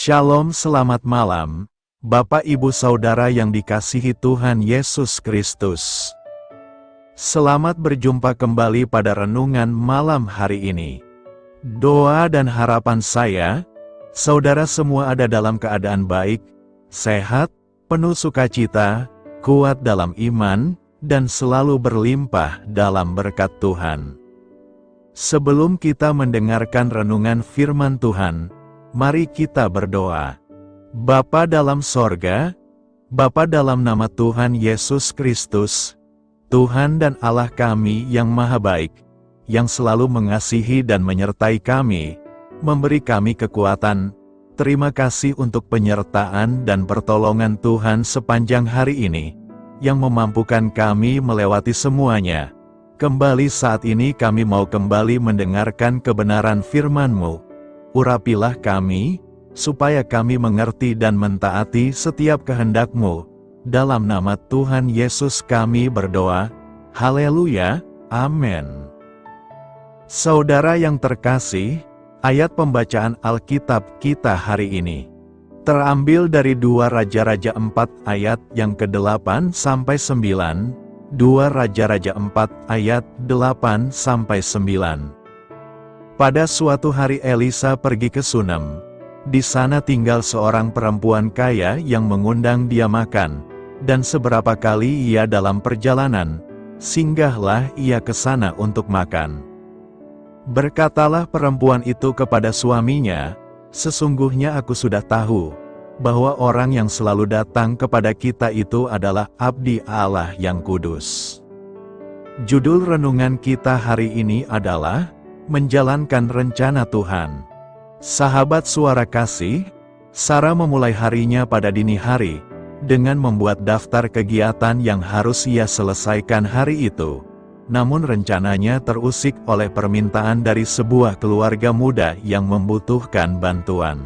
Shalom, selamat malam, Bapak Ibu Saudara yang dikasihi Tuhan Yesus Kristus. Selamat berjumpa kembali pada renungan malam hari ini. Doa dan harapan saya, saudara semua ada dalam keadaan baik, sehat, penuh sukacita, kuat dalam iman, dan selalu berlimpah dalam berkat Tuhan. Sebelum kita mendengarkan renungan firman Tuhan, mari kita berdoa. Bapa dalam sorga, Bapa dalam nama Tuhan Yesus Kristus, Tuhan dan Allah kami yang maha baik, yang selalu mengasihi dan menyertai kami, memberi kami kekuatan. Terima kasih untuk penyertaan dan pertolongan Tuhan sepanjang hari ini, yang memampukan kami melewati semuanya. Kembali saat ini kami mau kembali mendengarkan kebenaran firman-Mu. Urapilah kami, supaya kami mengerti dan mentaati setiap kehendak-Mu. Dalam nama Tuhan Yesus kami berdoa. Haleluya, amin. Saudara yang terkasih, ayat pembacaan Alkitab kita hari ini terambil dari 2 Raja-Raja 4 ayat yang ke-8 sampai 9, 2 Raja-Raja 4 ayat 8 sampai 9. Pada suatu hari Elisa pergi ke Sunem. Di sana tinggal seorang perempuan kaya yang mengundang dia makan, dan seberapa kali ia dalam perjalanan, singgahlah ia ke sana untuk makan. Berkatalah perempuan itu kepada suaminya, "Sesungguhnya aku sudah tahu, bahwa orang yang selalu datang kepada kita itu adalah abdi Allah yang kudus." Judul renungan kita hari ini adalah menjalankan rencana Tuhan. Sahabat suara kasih, Sarah memulai harinya pada dini hari, dengan membuat daftar kegiatan yang harus ia selesaikan hari itu. Namun rencananya terusik oleh permintaan dari sebuah keluarga muda yang membutuhkan bantuan.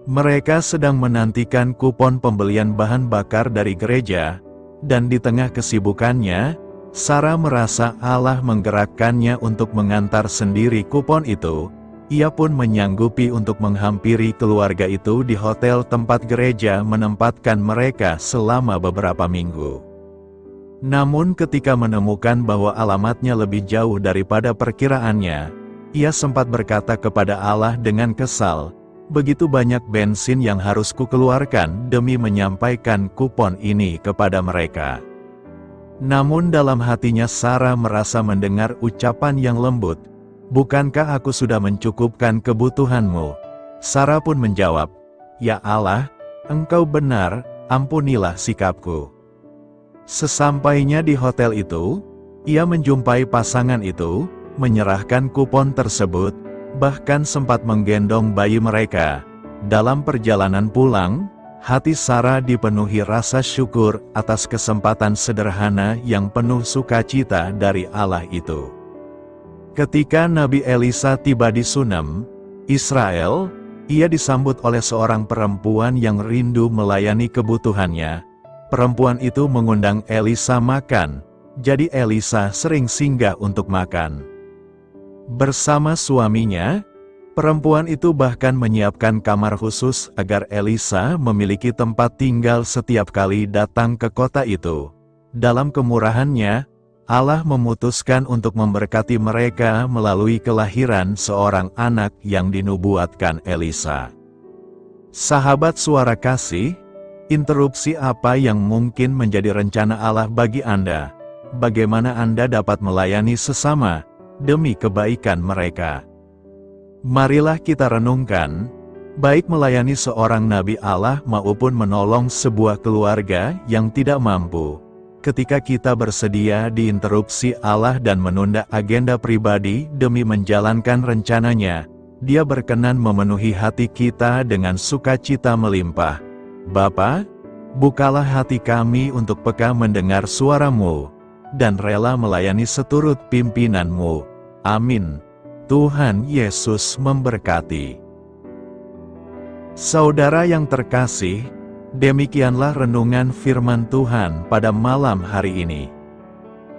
Mereka sedang menantikan kupon pembelian bahan bakar dari gereja, dan di tengah kesibukannya, Sarah merasa Allah menggerakkannya untuk mengantar sendiri kupon itu. Ia pun menyanggupi untuk menghampiri keluarga itu di hotel tempat gereja menempatkan mereka selama beberapa minggu. Namun ketika menemukan bahwa alamatnya lebih jauh daripada perkiraannya, ia sempat berkata kepada Allah dengan kesal, "Begitu banyak bensin yang harus kukeluarkan demi menyampaikan kupon ini kepada mereka." Namun dalam hatinya Sarah merasa mendengar ucapan yang lembut, "Bukankah aku sudah mencukupkan kebutuhanmu?" Sarah pun menjawab, "Ya Allah, Engkau benar, ampunilah sikapku." Sesampainya di hotel itu, ia menjumpai pasangan itu, menyerahkan kupon tersebut, bahkan sempat menggendong bayi mereka. Dalam perjalanan pulang, hati Sarah dipenuhi rasa syukur atas kesempatan sederhana yang penuh sukacita dari Allah itu. Ketika Nabi Elisa tiba di Sunem, Israel, ia disambut oleh seorang perempuan yang rindu melayani kebutuhannya. Perempuan itu mengundang Elisa makan, jadi Elisa sering singgah untuk makan. Bersama suaminya, perempuan itu bahkan menyiapkan kamar khusus agar Elisa memiliki tempat tinggal setiap kali datang ke kota itu. Dalam kemurahannya, Allah memutuskan untuk memberkati mereka melalui kelahiran seorang anak yang dinubuatkan Elisa. Sahabat suara kasih, interupsi apa yang mungkin menjadi rencana Allah bagi Anda? Bagaimana Anda dapat melayani sesama demi kebaikan mereka? Marilah kita renungkan, baik melayani seorang nabi Allah maupun menolong sebuah keluarga yang tidak mampu. Ketika kita bersedia diinterupsi Allah dan menunda agenda pribadi demi menjalankan rencananya, Dia berkenan memenuhi hati kita dengan sukacita melimpah. Bapa, bukalah hati kami untuk peka mendengar suara-Mu, dan rela melayani seturut pimpinan-Mu. Amin. Tuhan Yesus memberkati. Saudara yang terkasih, demikianlah renungan firman Tuhan pada malam hari ini.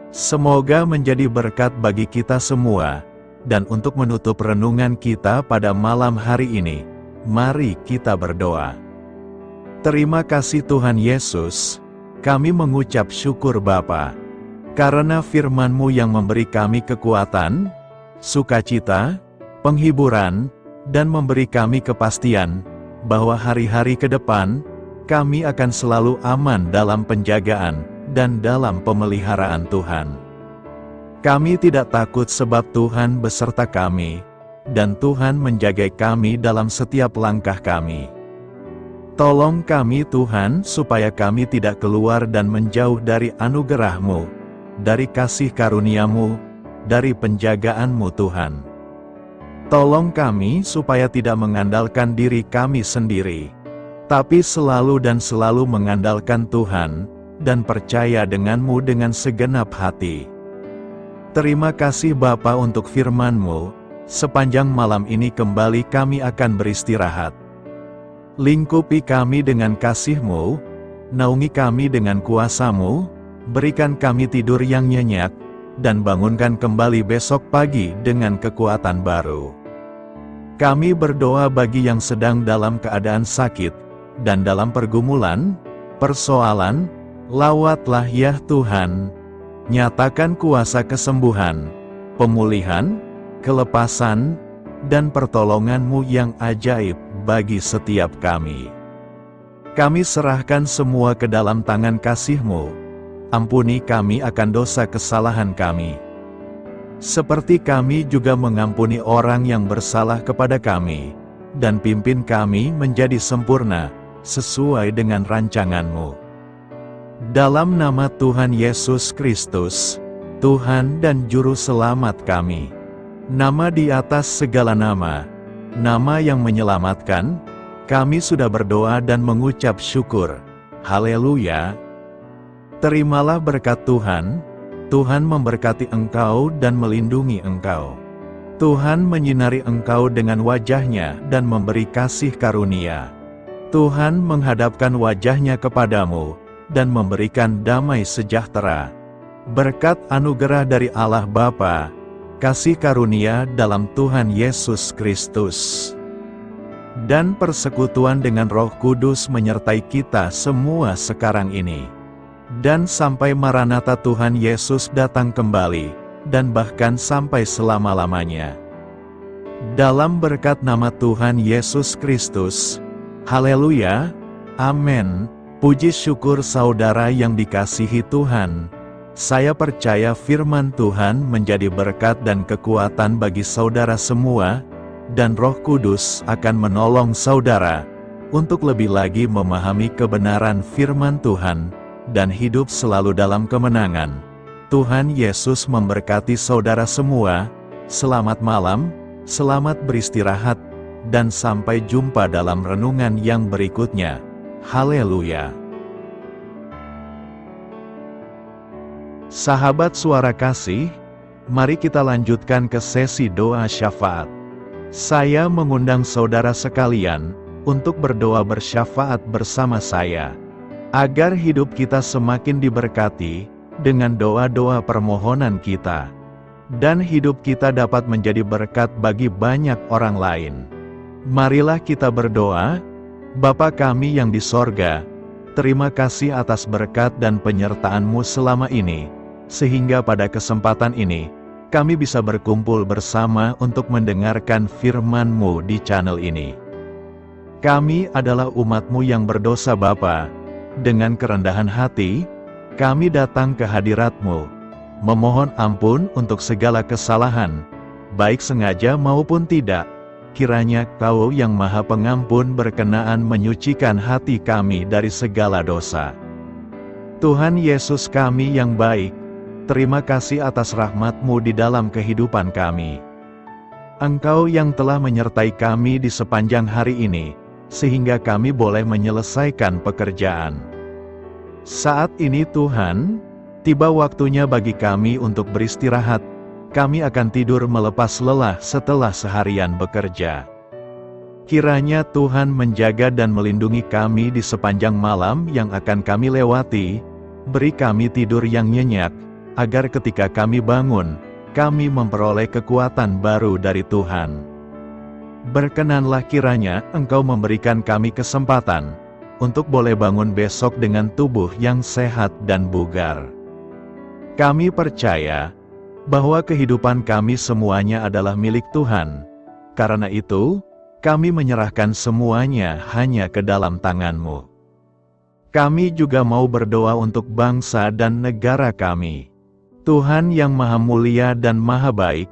Semoga menjadi berkat bagi kita semua, dan untuk menutup renungan kita pada malam hari ini, Mari kita berdoa. Terima kasih Tuhan Yesus, kami mengucap syukur Bapa, karena firman-Mu yang memberi kami kekuatan, sukacita, penghiburan, dan memberi kami kepastian bahwa hari-hari ke depan, kami akan selalu aman dalam penjagaan dan dalam pemeliharaan Tuhan. Kami tidak takut sebab Tuhan beserta kami, dan Tuhan menjaga kami dalam setiap langkah kami. Tolong kami Tuhan supaya kami tidak keluar dan menjauh dari anugerah-Mu, dari kasih karunia-Mu, dari penjagaan-Mu Tuhan. Tolong kami supaya tidak mengandalkan diri kami sendiri, tapi selalu mengandalkan Tuhan, dan percaya dengan-Mu dengan segenap hati. Terima kasih Bapa untuk firman-Mu. Sepanjang malam ini kembali kami akan beristirahat. Lingkupi kami dengan kasih-Mu, naungi kami dengan kuasa-Mu, berikan kami tidur yang nyenyak, dan bangunkan kembali besok pagi dengan kekuatan baru. Kami berdoa bagi yang sedang dalam keadaan sakit, dan dalam pergumulan, persoalan, lawatlah ya Tuhan. Nyatakan kuasa kesembuhan, pemulihan, kelepasan, dan pertolongan-Mu yang ajaib bagi setiap kami. Kami serahkan semua ke dalam tangan kasih-Mu. Ampuni kami akan dosa kesalahan kami, seperti kami juga mengampuni orang yang bersalah kepada kami, dan pimpin kami menjadi sempurna, sesuai dengan rancangan-Mu. Dalam nama Tuhan Yesus Kristus, Tuhan dan Juru Selamat kami, nama di atas segala nama, nama yang menyelamatkan, kami sudah berdoa dan mengucap syukur. Haleluya. Terimalah berkat Tuhan. Tuhan memberkati engkau dan melindungi engkau. Tuhan menyinari engkau dengan wajah-Nya dan memberi kasih karunia. Tuhan menghadapkan wajah-Nya kepadamu dan memberikan damai sejahtera. Berkat anugerah dari Allah Bapa, kasih karunia dalam Tuhan Yesus Kristus, dan persekutuan dengan Roh Kudus menyertai kita semua sekarang ini, dan sampai Maranatha Tuhan Yesus datang kembali, dan bahkan sampai selama-lamanya. Dalam berkat nama Tuhan Yesus Kristus. Haleluya. Amin. Puji syukur saudara yang dikasihi Tuhan. Saya percaya firman Tuhan menjadi berkat dan kekuatan bagi saudara semua, dan Roh Kudus akan menolong saudara untuk lebih lagi memahami kebenaran firman Tuhan, dan hidup selalu dalam kemenangan. Tuhan Yesus memberkati saudara semua. Selamat malam, selamat beristirahat, dan sampai jumpa dalam renungan yang berikutnya. Haleluya. Sahabat Suara Kasih, mari kita lanjutkan ke sesi doa syafaat. Saya mengundang saudara sekalian untuk berdoa bersyafaat bersama saya, agar hidup kita semakin diberkati dengan doa-doa permohonan kita, dan hidup kita dapat menjadi berkat bagi banyak orang lain. Marilah kita berdoa. Bapa kami yang di sorga, terima kasih atas berkat dan penyertaan-Mu selama ini, sehingga pada kesempatan ini, kami bisa berkumpul bersama untuk mendengarkan firman-Mu di channel ini. Kami adalah umat-Mu yang berdosa Bapa. Dengan kerendahan hati, kami datang ke hadirat-Mu, memohon ampun untuk segala kesalahan, baik sengaja maupun tidak. Kiranya Kau yang Maha Pengampun berkenaan menyucikan hati kami dari segala dosa. Tuhan Yesus kami yang baik, terima kasih atas rahmat-Mu di dalam kehidupan kami. Engkau yang telah menyertai kami di sepanjang hari ini, sehingga kami boleh menyelesaikan pekerjaan. Saat ini Tuhan, tiba waktunya bagi kami untuk beristirahat. Kami akan tidur melepas lelah setelah seharian bekerja. Kiranya Tuhan menjaga dan melindungi kami di sepanjang malam yang akan kami lewati. Beri kami tidur yang nyenyak, agar ketika kami bangun, kami memperoleh kekuatan baru dari Tuhan. Berkenanlah kiranya Engkau memberikan kami kesempatan untuk boleh bangun besok dengan tubuh yang sehat dan bugar. Kami percaya bahwa kehidupan kami semuanya adalah milik Tuhan. Karena itu, kami menyerahkan semuanya hanya ke dalam tangan-Mu. Kami juga mau berdoa untuk bangsa dan negara kami. Tuhan yang Maha Mulia dan Maha Baik,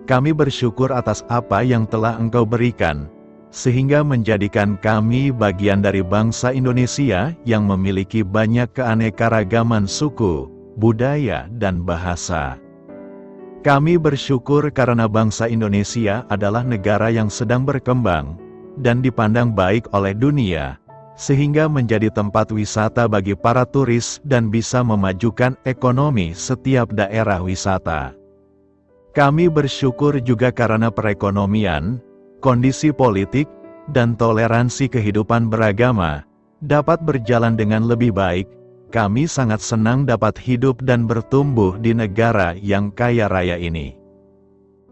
kami bersyukur atas apa yang telah Engkau berikan, sehingga menjadikan kami bagian dari bangsa Indonesia yang memiliki banyak keanekaragaman suku, budaya, dan bahasa. Kami bersyukur karena bangsa Indonesia adalah negara yang sedang berkembang dan dipandang baik oleh dunia, sehingga menjadi tempat wisata bagi para turis dan bisa memajukan ekonomi setiap daerah wisata. Kami bersyukur juga karena perekonomian, kondisi politik, dan toleransi kehidupan beragama dapat berjalan dengan lebih baik. Kami sangat senang dapat hidup dan bertumbuh di negara yang kaya raya ini.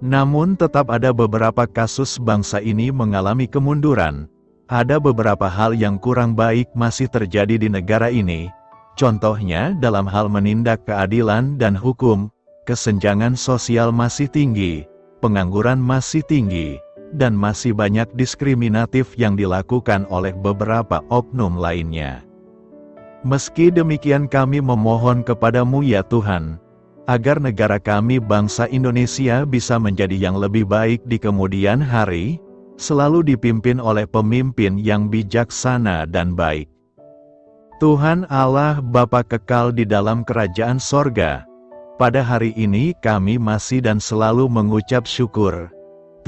Namun tetap ada beberapa kasus bangsa ini mengalami kemunduran. Ada beberapa hal yang kurang baik masih terjadi di negara ini. Contohnya dalam hal menindak keadilan dan hukum, kesenjangan sosial masih tinggi, pengangguran masih tinggi, dan masih banyak diskriminatif yang dilakukan oleh beberapa oknum lainnya. Meski demikian kami memohon kepada-Mu ya Tuhan, agar negara kami bangsa Indonesia bisa menjadi yang lebih baik di kemudian hari, selalu dipimpin oleh pemimpin yang bijaksana dan baik. Tuhan Allah Bapa kekal di dalam kerajaan sorga, pada hari ini kami masih dan selalu mengucap syukur.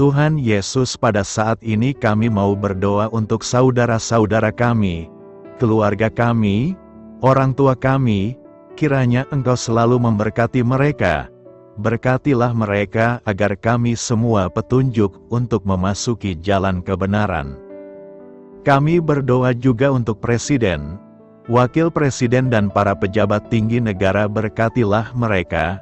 Tuhan Yesus, pada saat ini kami mau berdoa untuk saudara-saudara kami, keluarga kami, orang tua kami, kiranya Engkau selalu memberkati mereka. Berkatilah mereka agar kami semua petunjuk untuk memasuki jalan kebenaran. Kami berdoa juga untuk Presiden, Wakil Presiden dan para pejabat tinggi negara. Berkatilah mereka,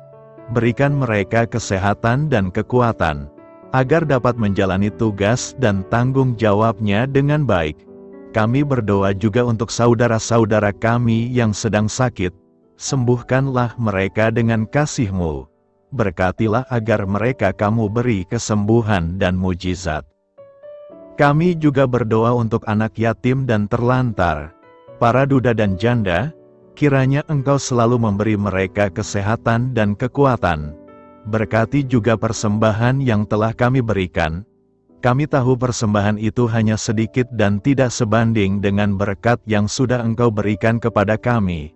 berikan mereka kesehatan dan kekuatan, agar dapat menjalani tugas dan tanggung jawabnya dengan baik. Kami berdoa juga untuk saudara-saudara kami yang sedang sakit, sembuhkanlah mereka dengan kasih-Mu. Berkatilah agar mereka Kamu beri kesembuhan dan mujizat. Kami juga berdoa untuk anak yatim dan terlantar, para duda dan janda, kiranya Engkau selalu memberi mereka kesehatan dan kekuatan. Berkati juga persembahan yang telah kami berikan. Kami tahu persembahan itu hanya sedikit dan tidak sebanding dengan berkat yang sudah Engkau berikan kepada kami.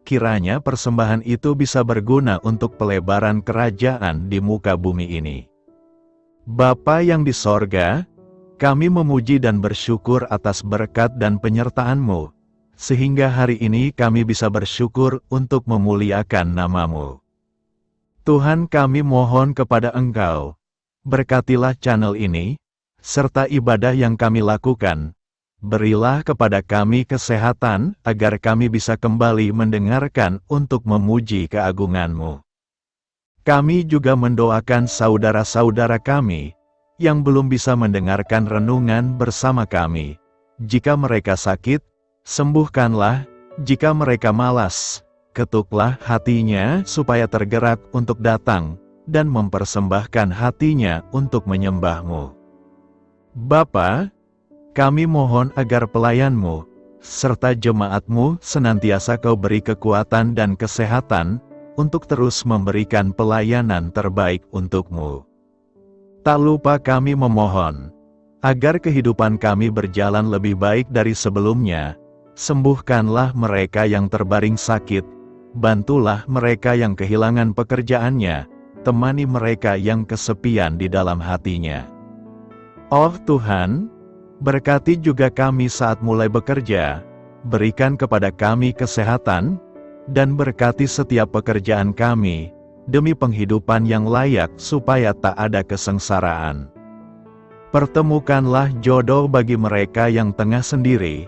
Kiranya persembahan itu bisa berguna untuk pelebaran kerajaan di muka bumi ini. Bapa yang di sorga, kami memuji dan bersyukur atas berkat dan penyertaan-Mu, sehingga hari ini kami bisa bersyukur untuk memuliakan nama-Mu. Tuhan, kami mohon kepada Engkau, berkatilah channel ini, serta ibadah yang kami lakukan. Berilah kepada kami kesehatan, agar kami bisa kembali mendengarkan untuk memuji keagungan-Mu. Kami juga mendoakan saudara-saudara kami, yang belum bisa mendengarkan renungan bersama kami. Jika mereka sakit, sembuhkanlah. Jika mereka malas, ketuklah hatinya supaya tergerak untuk datang, dan mempersembahkan hatinya untuk menyembah-Mu. Bapa, kami mohon agar pelayan-Mu, serta jemaat-Mu senantiasa Kau beri kekuatan dan kesehatan, untuk terus memberikan pelayanan terbaik untuk-Mu. Tak lupa kami memohon, agar kehidupan kami berjalan lebih baik dari sebelumnya. Sembuhkanlah mereka yang terbaring sakit, bantulah mereka yang kehilangan pekerjaannya, temani mereka yang kesepian di dalam hatinya. Oh Tuhan, berkati juga kami saat mulai bekerja, berikan kepada kami kesehatan, dan berkati setiap pekerjaan kami, demi penghidupan yang layak supaya tak ada kesengsaraan. Pertemukanlah jodoh bagi mereka yang tengah sendiri,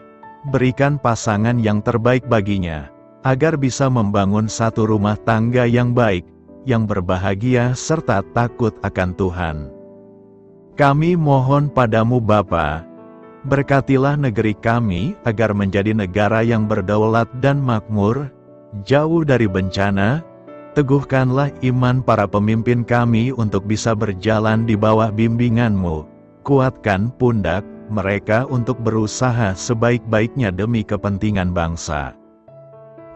berikan pasangan yang terbaik baginya, agar bisa membangun satu rumah tangga yang baik, yang berbahagia serta takut akan Tuhan. Kami mohon padamu Bapa, berkatilah negeri kami agar menjadi negara yang berdaulat dan makmur, jauh dari bencana. Teguhkanlah iman para pemimpin kami untuk bisa berjalan di bawah bimbingan-Mu. Kuatkan pundak mereka untuk berusaha sebaik-baiknya demi kepentingan bangsa.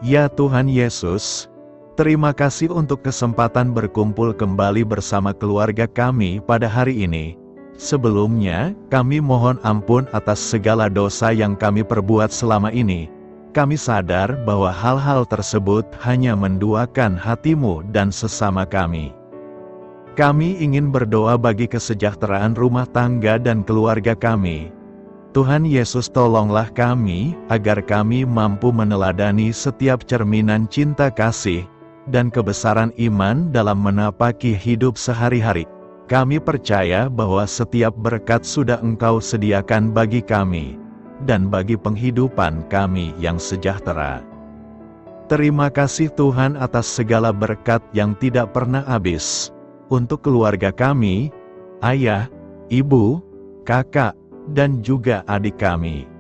Ya Tuhan Yesus, terima kasih untuk kesempatan berkumpul kembali bersama keluarga kami pada hari ini. Sebelumnya, kami mohon ampun atas segala dosa yang kami perbuat selama ini. Kami sadar bahwa hal-hal tersebut hanya menduakan hati-Mu dan sesama kami. Kami ingin berdoa bagi kesejahteraan rumah tangga dan keluarga kami. Tuhan Yesus, tolonglah kami, agar kami mampu meneladani setiap cerminan cinta kasih dan kebesaran iman dalam menapaki hidup sehari-hari. Kami percaya bahwa setiap berkat sudah Engkau sediakan bagi kami, dan bagi penghidupan kami yang sejahtera. Terima kasih Tuhan atas segala berkat yang tidak pernah habis, untuk keluarga kami, ayah, ibu, kakak, dan juga adik kami.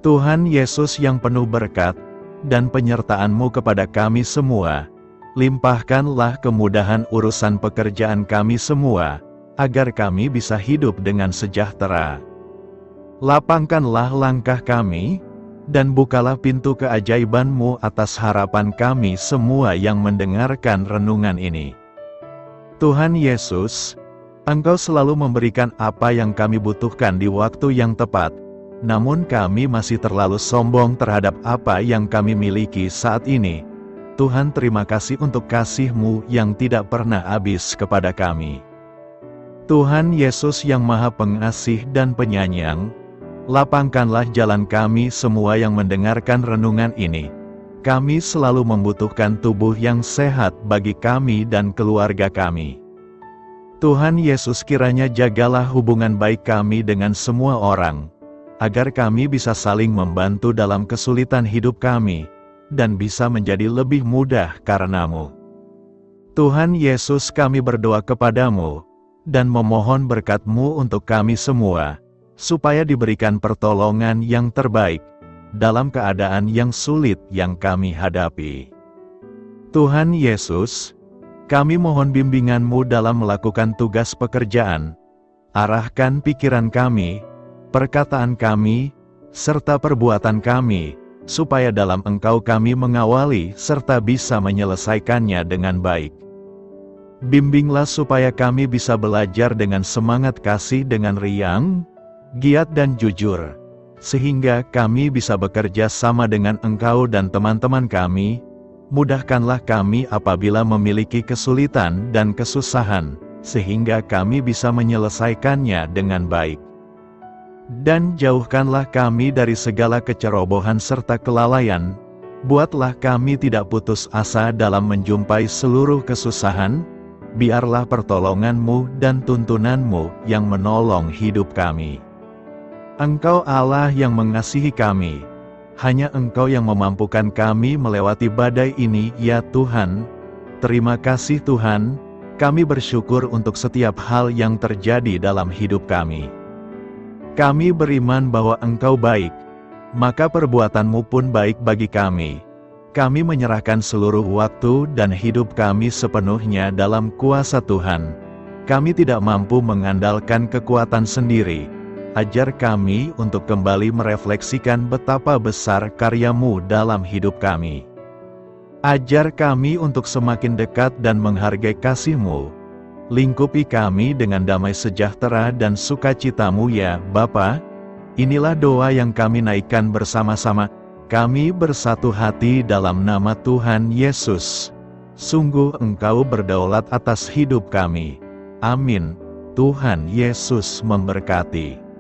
Tuhan Yesus yang penuh berkat, dan penyertaan-Mu kepada kami semua, limpahkanlah kemudahan urusan pekerjaan kami semua, agar kami bisa hidup dengan sejahtera. Lapangkanlah langkah kami, dan bukalah pintu keajaiban-Mu atas harapan kami semua yang mendengarkan renungan ini. Tuhan Yesus, Engkau selalu memberikan apa yang kami butuhkan di waktu yang tepat, namun kami masih terlalu sombong terhadap apa yang kami miliki saat ini. Tuhan, terima kasih untuk kasih-Mu yang tidak pernah habis kepada kami. Tuhan Yesus yang Maha Pengasih dan Penyayang, lapangkanlah jalan kami semua yang mendengarkan renungan ini. Kami selalu membutuhkan tubuh yang sehat bagi kami dan keluarga kami. Tuhan Yesus, kiranya jagalah hubungan baik kami dengan semua orang, agar kami bisa saling membantu dalam kesulitan hidup kami, dan bisa menjadi lebih mudah karena-Mu. Tuhan Yesus, kami berdoa kepadamu, dan memohon berkat-Mu untuk kami semua, supaya diberikan pertolongan yang terbaik, dalam keadaan yang sulit yang kami hadapi. Tuhan Yesus, kami mohon bimbingan-Mu dalam melakukan tugas pekerjaan. Arahkan pikiran kami, perkataan kami, serta perbuatan kami, supaya dalam Engkau kami mengawali serta bisa menyelesaikannya dengan baik. Bimbinglah supaya kami bisa belajar dengan semangat kasih dengan riang, giat dan jujur, sehingga kami bisa bekerja sama dengan Engkau dan teman-teman kami. Mudahkanlah kami apabila memiliki kesulitan dan kesusahan, sehingga kami bisa menyelesaikannya dengan baik. Dan jauhkanlah kami dari segala kecerobohan serta kelalaian. Buatlah kami tidak putus asa dalam menjumpai seluruh kesusahan. Biarlah pertolongan-Mu dan tuntunan-Mu yang menolong hidup kami. Engkau Allah yang mengasihi kami. Hanya Engkau yang memampukan kami melewati badai ini, ya Tuhan. Terima kasih Tuhan, kami bersyukur untuk setiap hal yang terjadi dalam hidup kami. Kami beriman bahwa Engkau baik, maka perbuatan-Mu pun baik bagi kami. Kami menyerahkan seluruh waktu dan hidup kami sepenuhnya dalam kuasa Tuhan. Kami tidak mampu mengandalkan kekuatan sendiri. Ajar kami untuk kembali merefleksikan betapa besar karya-Mu dalam hidup kami. Ajar kami untuk semakin dekat dan menghargai kasih-Mu. Lingkupi kami dengan damai sejahtera dan sukacita-Mu ya Bapa. Inilah doa yang kami naikkan bersama-sama. Kami bersatu hati dalam nama Tuhan Yesus. Sungguh Engkau berdaulat atas hidup kami. Amin. Tuhan Yesus memberkati.